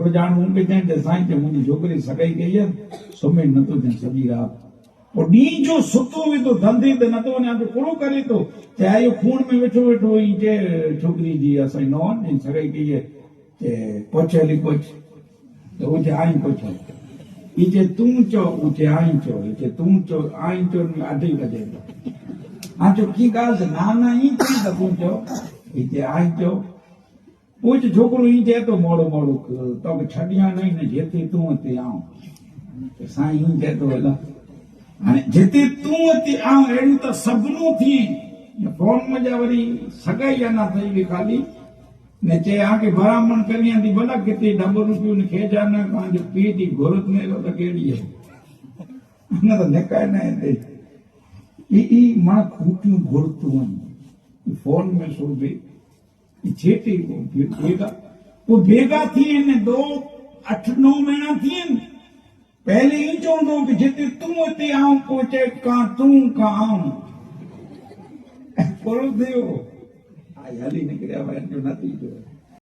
छोकरो जान हूं के चए साईं ते मुंहिंजी छोकिरी सगाई कई है सुम्हे नथो थिए सॼी राति पोइ ॾींहं जो सुतो वेंदो धंधे ते नथो वञे जो कहिड़ो करे थो चए इहो खून में वेठो वेठो ई चए छोकिरी जी असांजी नौं सगाई कई है चए पहुच हली पहुच त उहो चए आई पहुच ई चए तूं चओ उहो चए आई चओ ई चए तूं चओ आई चओ अढाई वॼे हाँ चो की ॻाल्हि ना ना ई थी त तूं चओ ई चए आई चओ पोइ छोकिरो ई चए थो मोड़ो मोड़ो तोखे छॾियां न जिते तूं हिते आऊं साईं ई चए थो हला हाणे जिते तूं हिते आऊं अहिड़ियूं त सभिनूं थी फोन में वरी सगाई अञा थई हुई ख़ाली ने चए आके भरामण करी आंदी भला किथे डबल रुपयो ने खेजा न पंहिंजो पीउ जी घुरत में त कहिड़ी आहे न त निकाय न हिते ई मां खूटियूं घुरतूं आहिनि फोन में सोबे छेटी भेगा थी आहिनि 8-9 महीना थी आहिनि पहले ई चवंदो कि जिते तूं हिते आऊं पोइ चए का तूं का आऊं थोरो थियो हली निकिरिया वञो न थी पियो